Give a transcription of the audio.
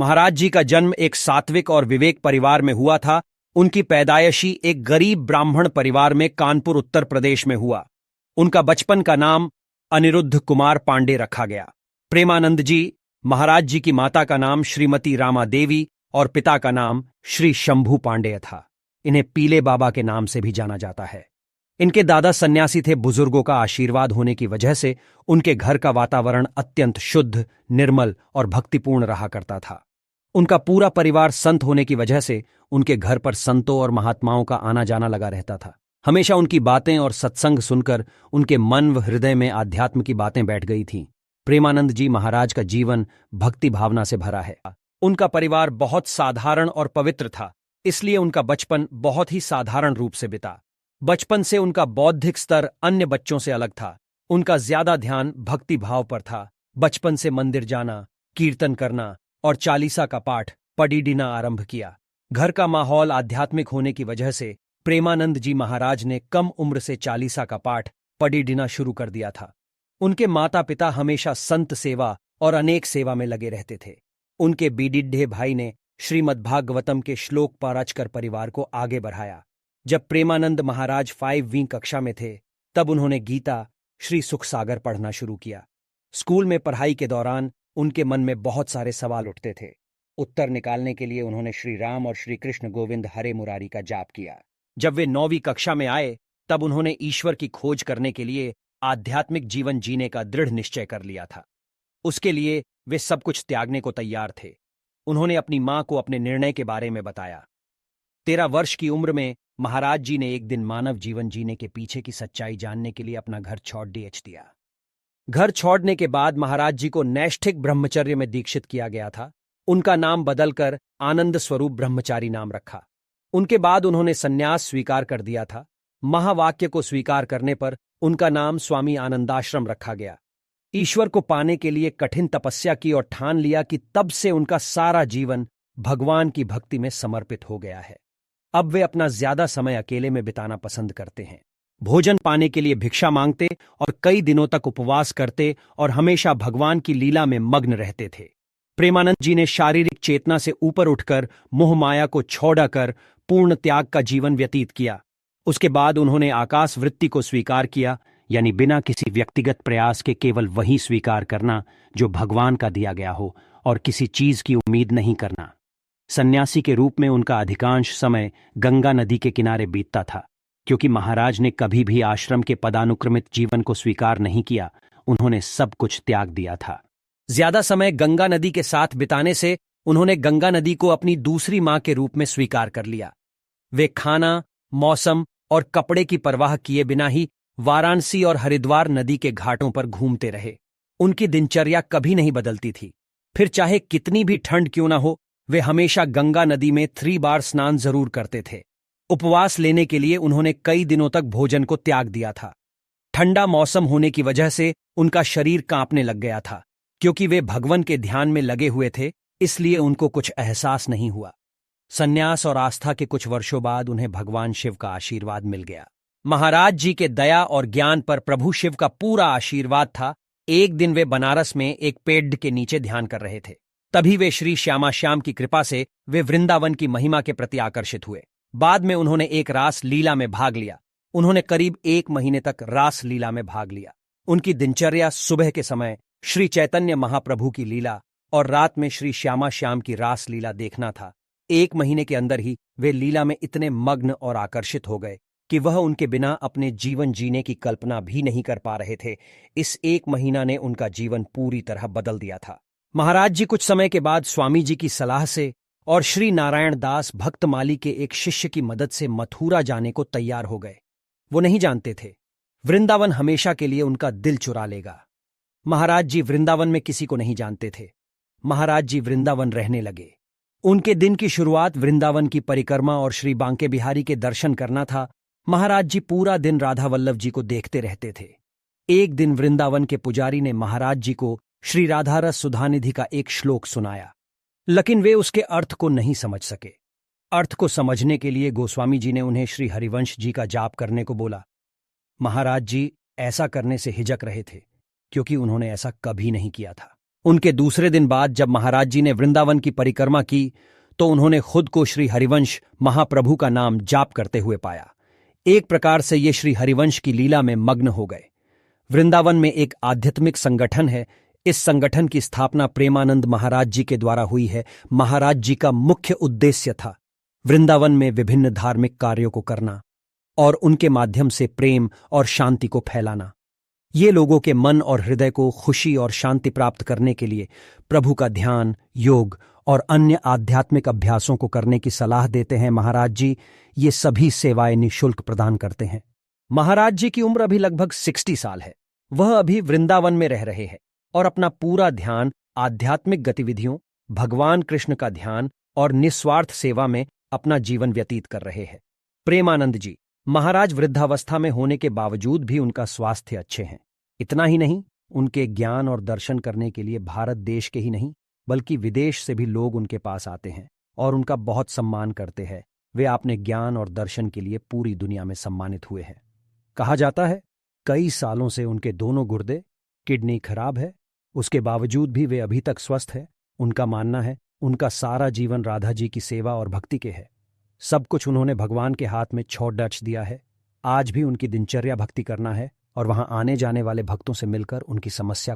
महाराज जी का जन्म एक सात्विक और विवेक परिवार में हुआ था। उनकी पैदाइशी एक गरीब ब्राह्मण परिवार में कानपुर उत्तर प्रदेश में हुआ। उनका बचपन का नाम अनिरुद्ध कुमार पांडे रखा गया। प्रेमानंद जी महाराज जी की माता का नाम श्रीमती रामा देवी और पिता का नाम श्री शंभू पांडेय था। इन्हें पीले बाबा के नाम से भी जाना जाता है। इनके दादा सन्यासी थे। बुजुर्गों का आशीर्वाद होने की वजह से उनके घर का वातावरण अत्यंत शुद्ध, निर्मल और भक्तिपूर्ण रहा करता था। उनका पूरा परिवार संत होने की वजह से उनके घर पर संतों और महात्माओं का आना जाना लगा रहता था। हमेशा उनकी बातें और सत्संग सुनकर उनके मन व हृदय में आध्यात्म की बातें बैठ गई थीं। प्रेमानंद जी महाराज का जीवन भक्ति भावना से भरा है। उनका परिवार बहुत साधारण और पवित्र था, इसलिए उनका बचपन बहुत ही साधारण रूप से बिता। बचपन से उनका बौद्धिक स्तर अन्य बच्चों से अलग था। उनका ज्यादा ध्यान भक्ति भाव पर था। बचपन से मंदिर जाना, कीर्तन करना और चालीसा का पाठ पढ़ना आरंभ किया। घर का माहौल आध्यात्मिक होने की वजह से प्रेमानंद जी महाराज ने कम उम्र से चालीसा का पाठ पढ़ना शुरू कर दिया था। उनके माता पिता हमेशा संत सेवा और अनेक सेवा में लगे रहते थे। उनके बीडिढे भाई ने श्रीमद्भागवतम के श्लोक पढ़कर परिवार को आगे बढ़ाया। जब प्रेमानंद महाराज 5वीं कक्षा में थे, तब उन्होंने गीता, श्री सुखसागर पढ़ना शुरू किया। स्कूल में पढ़ाई के दौरान उनके मन में बहुत सारे सवाल उठते थे। उत्तर निकालने के लिए उन्होंने श्री राम और श्री कृष्ण गोविंद हरे मुरारी का जाप किया। जब वे 9वीं कक्षा में आए, तब उन्होंने ईश्वर की खोज करने के लिए आध्यात्मिक जीवन जीने का दृढ़ निश्चय कर लिया था। उसके लिए वे सब कुछ त्यागने को तैयार थे। उन्होंने अपनी मां को अपने निर्णय के बारे में बताया। 13 वर्ष की उम्र में महाराज जी ने एक दिन मानव जीवन जीने के पीछे की सच्चाई जानने के लिए अपना घर छोड़ दिया। घर छोड़ने के बाद महाराज जी को नैष्ठिक ब्रह्मचर्य में दीक्षित किया गया था। उनका नाम बदलकर आनंद स्वरूप ब्रह्मचारी नाम रखा। उनके बाद उन्होंने सन्यास स्वीकार कर दिया था। महावाक्य को स्वीकार करने पर उनका नाम स्वामी आनंदाश्रम रखा गया। ईश्वर को पाने के लिए कठिन तपस्या की और ठान लिया कि तब से उनका सारा जीवन भगवान की भक्ति में समर्पित हो गया है। अब वे अपना ज्यादा समय अकेले में बिताना पसंद करते हैं। भोजन पाने के लिए भिक्षा मांगते और कई दिनों तक उपवास करते और हमेशा भगवान की लीला में मग्न रहते थे। प्रेमानंद जी ने शारीरिक चेतना से ऊपर उठकर मोह माया को छोड़कर पूर्ण त्याग का जीवन व्यतीत किया। उसके बाद उन्होंने आकाश वृत्ति को स्वीकार किया, यानी बिना किसी व्यक्तिगत प्रयास के केवल वही स्वीकार करना जो भगवान का दिया गया हो और किसी चीज की उम्मीद नहीं करना। सन्यासी के रूप में उनका अधिकांश समय गंगा नदी के किनारे बीतता था। क्योंकि महाराज ने कभी भी आश्रम के पदानुक्रमित जीवन को स्वीकार नहीं किया, उन्होंने सब कुछ त्याग दिया था। ज्यादा समय गंगा नदी के साथ बिताने से उन्होंने गंगा नदी को अपनी दूसरी मां के रूप में स्वीकार कर लिया। वे खाना, मौसम और कपड़े की परवाह किए बिना ही वाराणसी और हरिद्वार नदी के घाटों पर घूमते रहे। उनकी दिनचर्या कभी नहीं बदलती थी। फिर चाहे कितनी भी ठंड क्यों ना हो, वे हमेशा गंगा नदी में 3 बार स्नान जरूर करते थे। उपवास लेने के लिए उन्होंने कई दिनों तक भोजन को त्याग दिया था। ठंडा मौसम होने की वजह से उनका शरीर कांपने लग गया था। क्योंकि वे भगवान के ध्यान में लगे हुए थे, इसलिए उनको कुछ एहसास नहीं हुआ। सन्यास और आस्था के कुछ वर्षों बाद उन्हें भगवान शिव का आशीर्वाद मिल गया। महाराज जी के दया और ज्ञान पर प्रभु शिव का पूरा आशीर्वाद था। एक दिन वे बनारस में एक पेड़ के नीचे ध्यान कर रहे थे। तभी वे श्री श्यामा श्याम की कृपा से वे वृंदावन की महिमा के प्रति आकर्षित हुए। बाद में उन्होंने एक रास लीला में भाग लिया। उन्होंने करीब 1 महीने तक रास लीला में भाग लिया। उनकी दिनचर्या सुबह के समय श्री चैतन्य महाप्रभु की लीला और रात में श्री श्यामा श्याम की रास लीला देखना था। 1 महीने के अंदर ही वे लीला में इतने मग्न और आकर्षित हो गए कि वह उनके बिना अपने जीवन जीने की कल्पना भी नहीं कर पा रहे थे। इस 1 महीना ने उनका जीवन पूरी तरह बदल दिया था। महाराज जी कुछ समय के बाद स्वामी जी की सलाह से और श्री नारायण दास भक्तमाली के एक शिष्य की मदद से मथुरा जाने को तैयार हो गए। वो नहीं जानते थे वृंदावन हमेशा के लिए उनका दिल चुरा लेगा। महाराज जी वृंदावन में किसी को नहीं जानते थे। महाराज जी वृंदावन रहने लगे। उनके दिन की शुरुआत वृंदावन की परिक्रमा और श्री बांके बिहारी के दर्शन करना था। महाराज जी पूरा दिन राधा वल्लभ जी को देखते रहते थे। एक दिन वृंदावन के पुजारी ने महाराज जी को श्री राधारस सुधानिधि का एक श्लोक सुनाया, लेकिन वे उसके अर्थ को नहीं समझ सके। अर्थ को समझने के लिए गोस्वामी जी ने उन्हें श्री हरिवंश जी का जाप करने को बोला। महाराज जी ऐसा करने से हिचक रहे थे, क्योंकि उन्होंने ऐसा कभी नहीं किया था। उनके दूसरे दिन बाद जब महाराज जी ने वृंदावन की परिक्रमा की तो उन्होंने खुद को श्री हरिवंश महाप्रभु का नाम जाप करते हुए पाया। एक प्रकार से ये श्री हरिवंश की लीला में मग्न हो गए। वृंदावन में एक आध्यात्मिक संगठन है। इस संगठन की स्थापना प्रेमानंद महाराज जी के द्वारा हुई है। महाराज जी का मुख्य उद्देश्य था वृंदावन में विभिन्न धार्मिक कार्यों को करना और उनके माध्यम से प्रेम और शांति को फैलाना। ये लोगों के मन और हृदय को खुशी और शांति प्राप्त करने के लिए प्रभु का ध्यान, योग और अन्य आध्यात्मिक अभ्यासों को करने की सलाह देते हैं। महाराज जी ये सभी सेवाएं निःशुल्क प्रदान करते हैं। महाराज जी की उम्र अभी लगभग 60 साल है। वह अभी वृंदावन में रह रहे हैं और अपना पूरा ध्यान आध्यात्मिक गतिविधियों, भगवान कृष्ण का ध्यान और निस्वार्थ सेवा में अपना जीवन व्यतीत कर रहे हैं। प्रेमानंद जी महाराज वृद्धावस्था में होने के बावजूद भी उनका स्वास्थ्य अच्छे हैं। इतना ही नहीं, उनके ज्ञान और दर्शन करने के लिए भारत देश के ही नहीं बल्कि विदेश से भी लोग उनके पास आते हैं और उनका बहुत सम्मान करते हैं। वे अपने ज्ञान और दर्शन के लिए पूरी दुनिया में सम्मानित हुए हैं। कहा जाता है कई सालों से उनके दोनों गुर्दे, किडनी खराब है, उसके बावजूद भी वे अभी तक स्वस्थ है। उनका मानना है उनका सारा जीवन राधा जी की सेवा और भक्ति के है। सब कुछ उन्होंने भगवान के हाथ में छोड़ डच दिया है। आज भी उनकी दिनचर्या भक्ति करना है और वहां आने जाने वाले भक्तों से मिलकर उनकी समस्या